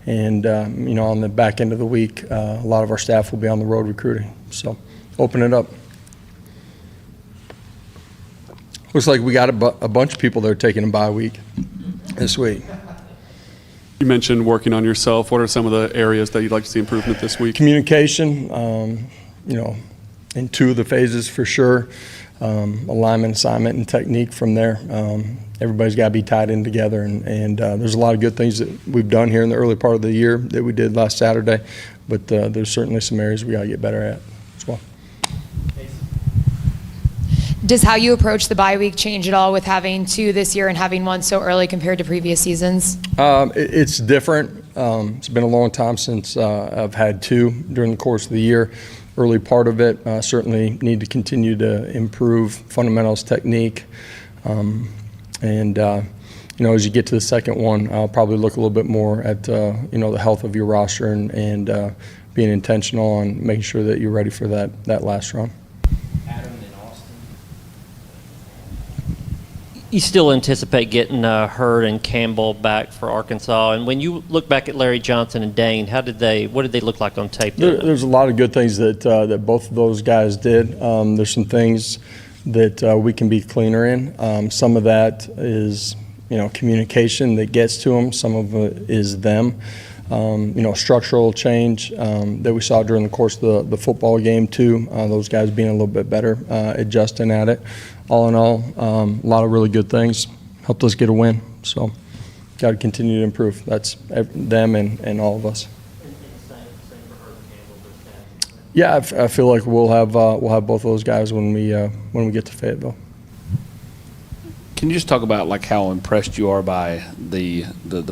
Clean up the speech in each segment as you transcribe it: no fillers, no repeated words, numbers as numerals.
And on the back end of the week, a lot of our staff will be on the road recruiting. So open it up. Looks like we got a bunch of people that are taking a bye week this week. You mentioned working on yourself. What are some of the areas that you'd like to see improvement this week? Communication, in two of the phases for sure. Alignment, assignment, and technique from there. Everybody's got to be tied in together, and there's a lot of good things that we've done here in the early part of the year that we did last Saturday, but there's certainly some areas we got to get better at as well. Does how you approach the bye week change at all with having two this year and having one so early compared to previous seasons? It's different. It's been a long time since I've had two during the course of the year. Early part of it, certainly need to continue to improve fundamentals, technique, and as you get to the second one, I'll probably look a little bit more at the health of your roster and being intentional on making sure that you're ready for that last run. You still anticipate getting Hurd and Campbell back for Arkansas, and when you look back at Larry Johnson and Dane, what did they look like on tape? There's a lot of good things that both of those guys did. There's some things that we can be cleaner in. Some of that is communication that gets to them. Some of it is them. Structural change that we saw during the course of the football game too. Those guys being a little bit better, adjusting at it. All in all, a lot of really good things helped us get a win. So, got to continue to improve. That's them and all of us. Yeah, I feel like we'll have both of those guys when we get to Fayetteville. Can you just talk about how impressed you are by the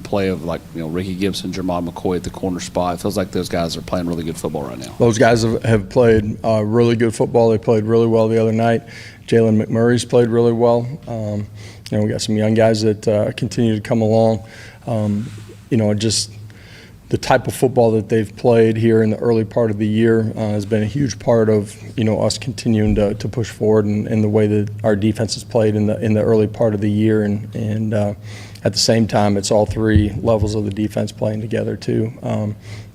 play of Ricky Gibson, Jermon McCoy at the corner spot? It feels like those guys are playing really good football right now. Those guys have played really good football. They played really well the other night. Jalen McMurray's played really well. We got some young guys that continue to come along. Just the type of football that they've played here in the early part of the year has been a huge part of us continuing to push forward and the way that our defense has played in the early part of the year and at the same time it's all three levels of the defense playing together too.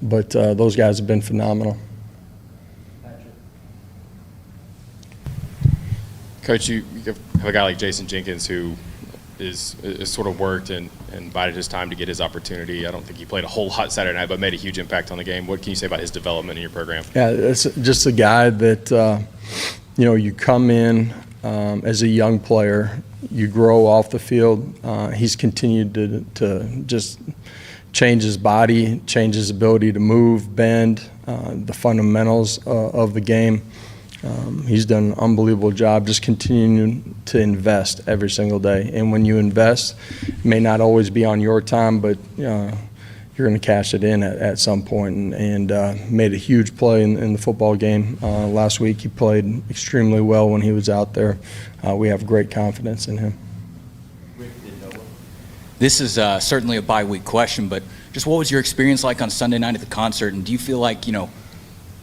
But those guys have been phenomenal. Coach, you have a guy like Jason Jenkins who is sort of worked and bided his time to get his opportunity. I don't think he played a whole lot Saturday night, but made a huge impact on the game. What can you say about his development in your program? Yeah, it's just a guy that, you come in as a young player, you grow off the field. He's continued to just change his body, change his ability to move, bend, the fundamentals of the game. He's done an unbelievable job just continuing to invest every single day. And when you invest, it may not always be on your time, but you're going to cash it in at some point. And made a huge play in the football game last week. He played extremely well when he was out there. We have great confidence in him. This is certainly a bye week question, but just what was your experience like on Sunday night at the concert? And do you feel like,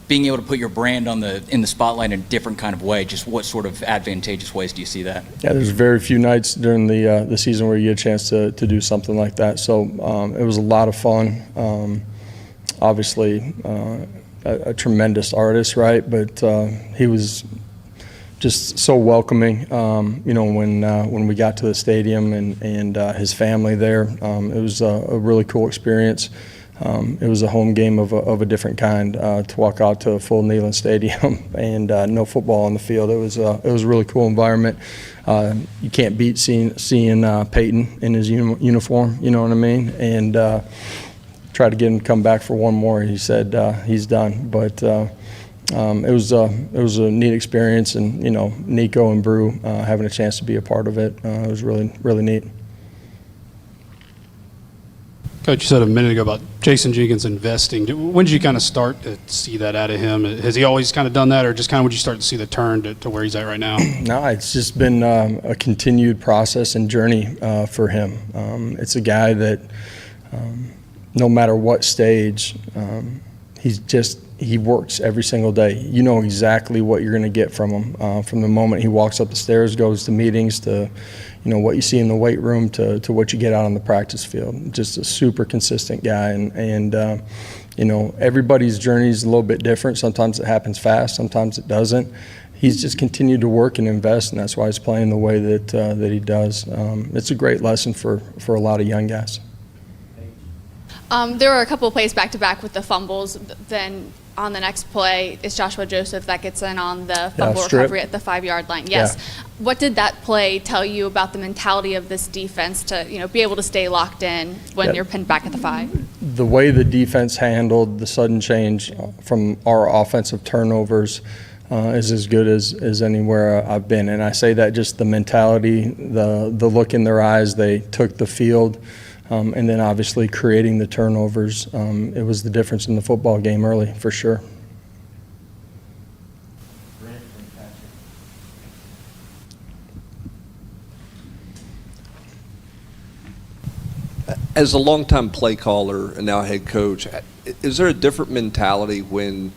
being able to put your brand in the spotlight in a different kind of way, just what sort of advantageous ways do you see that? Yeah, there's very few nights during the season where you get a chance to do something like that. So it was a lot of fun. Obviously, a tremendous artist, right? But he was just so welcoming. When we got to the stadium and his family there, it was a really cool experience. It was a home game of a different kind to walk out to a full Neyland Stadium and no football on the field. It was a really cool environment. You can't beat seeing Peyton in his uniform. You know what I mean? And tried to get him to come back for one more. He said he's done. But it was a neat experience, and Nico and Brew having a chance to be a part of it. It was really neat. Coach, you said a minute ago about Jason Jenkins investing. When did you kind of start to see that out of him? Has he always kind of done that, or just kind of would you start to see the turn to where he's at right now? No, it's just been a continued process and journey for him. It's a guy that no matter what stage, he works every single day. You know exactly what you're going to get from him from the moment he walks up the stairs, goes to meetings, to what you see in the weight room to what you get out on the practice field. Just a super consistent guy, and everybody's journey is a little bit different. Sometimes it happens fast, sometimes it doesn't. He's just continued to work and invest, and that's why he's playing the way that he does. It's a great lesson for a lot of young guys. There were a couple of plays back-to-back with the fumbles. Then on the next play, it's Joshua Joseph that gets in on the fumble strip. recovery at the 5-yard line. Yes. Yeah. What did that play tell you about the mentality of this defense to be able to stay locked in when Yeah. you're pinned back at the 5? The way the defense handled the sudden change from our offensive turnovers is as good as anywhere I've been. And I say that just the mentality, the look in their eyes, they took the field, and then obviously creating the turnovers. It was the difference in the football game early, for sure. As a longtime play caller and now head coach, is there a different mentality when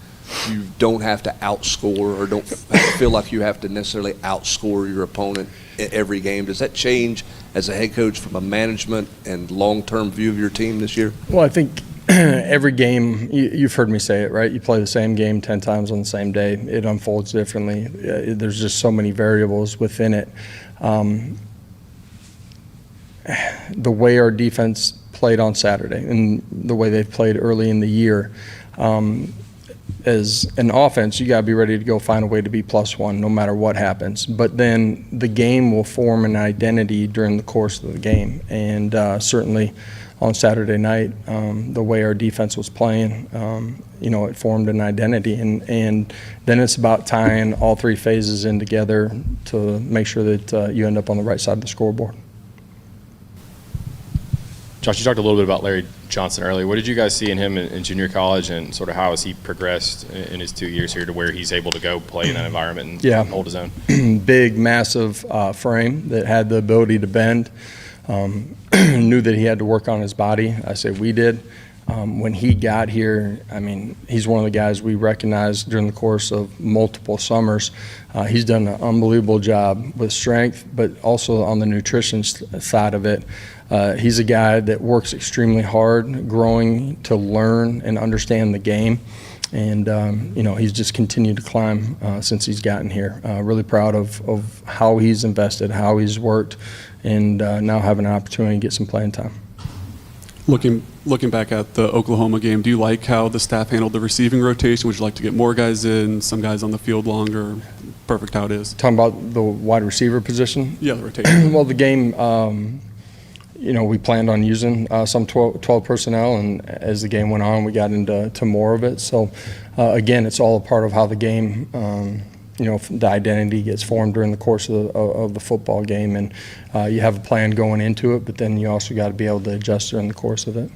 you don't have to outscore or don't feel like you have to necessarily outscore your opponent every game? Does that change as a head coach from a management and long-term view of your team this year? Well, I think every game, you've heard me say it, right? You play the same game 10 times on the same day. It unfolds differently. There's just so many variables within it. The way our defense played on Saturday and the way they've played early in the year, as an offense, you got to be ready to go find a way to be +1 no matter what happens. But then the game will form an identity during the course of the game. And certainly on Saturday night, the way our defense was playing, it formed an identity. And then it's about tying all three phases in together to make sure that you end up on the right side of the scoreboard. Josh, you talked a little bit about Larry Johnson earlier. What did you guys see in him in junior college, and sort of how has he progressed in his 2 years here to where he's able to go play in that environment and hold his own? Big, massive frame that had the ability to bend. Knew that he had to work on his body. I say we did. When he got here, he's one of the guys we recognized during the course of multiple summers. He's done an unbelievable job with strength, but also on the nutrition side of it. He's a guy that works extremely hard, growing to learn and understand the game. And, he's just continued to climb since he's gotten here. Really proud of how he's invested, how he's worked, and now having an opportunity to get some playing time. Looking back at the Oklahoma game, do you like how the staff handled the receiving rotation? Would you like to get more guys in, some guys on the field longer? Perfect how it is. Talking about the wide receiver position? Yeah, the rotation. Well, the game, we planned on using some 12 personnel, and as the game went on, we got into more of it. So, again, it's all a part of how the game, the identity gets formed during the course of the football game. And you have a plan going into it, but then you also got to be able to adjust during the course of it.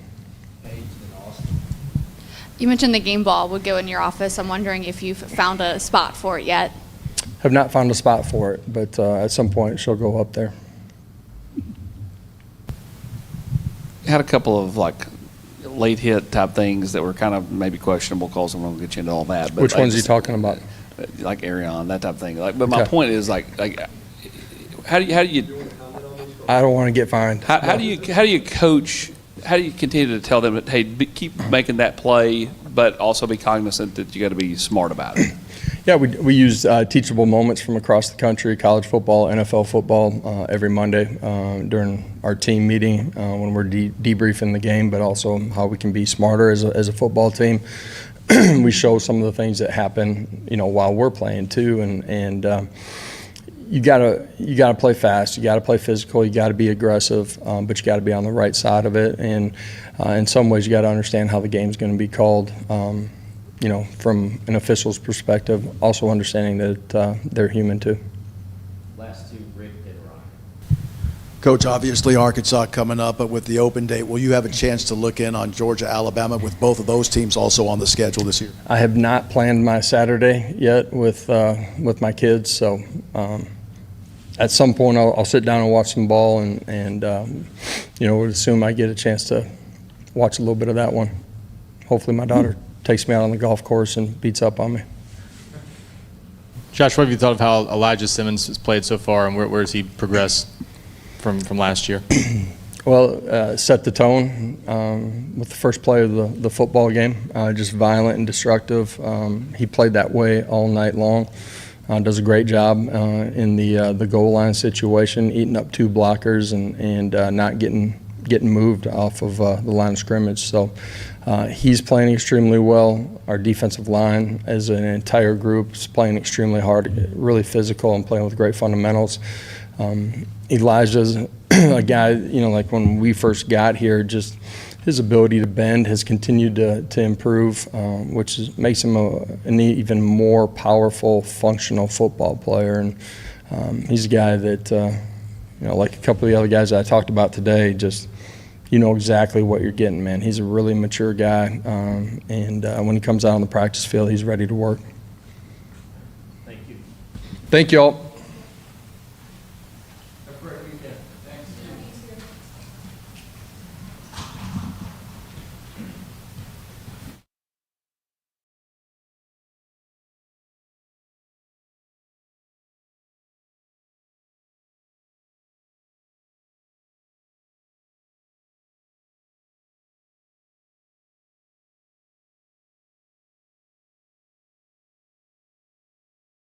You mentioned the game ball would go in your office. I'm wondering if you've found a spot for it yet. Have not found a spot for it, but at some point she'll go up there. Had a couple of late hit type things that were kind of maybe questionable calls. I'm going to get you into all that. But Which ones are you talking about? Like Arion, that type of thing. But my Okay. point is how do you I don't want to get fined. how do you coach? How do you continue to tell them that, hey, keep making that play, but also be cognizant that you got to be smart about it? Yeah, we use teachable moments from across the country, college football, NFL football, every Monday during our team meeting when we're debriefing the game, but also how we can be smarter as a football team. We show some of the things that happen, while we're playing too, and you gotta play fast, you gotta play physical, you gotta be aggressive, but you gotta be on the right side of it, and in some ways you gotta understand how the game's going to be called. From an official's perspective, also understanding that they're human too. Last two, Rick and Ryan. Coach, obviously Arkansas coming up, but with the open date, will you have a chance to look in on Georgia, Alabama, with both of those teams also on the schedule this year? I have not planned my Saturday yet with my kids, so at some point I'll sit down and watch some ball, and would assume I get a chance to watch a little bit of that one. Hopefully my daughter takes me out on the golf course and beats up on me. Josh, what have you thought of how Elijah Simmons has played so far, and where has he progressed? from last year? Well, set the tone with the first play of the football game, just violent and destructive. He played that way all night long. Does a great job in the goal line situation, eating up 2 blockers and not getting moved off of the line of scrimmage. So he's playing extremely well. Our defensive line as an entire group is playing extremely hard, really physical and playing with great fundamentals. Elijah's a guy, like when we first got here, just his ability to bend has continued to improve, which makes him an even more powerful, functional football player. And he's a guy that, like a couple of the other guys that I talked about today, just exactly what you're getting, man. He's a really mature guy, and when he comes out on the practice field, he's ready to work. Thank you. Thank you all.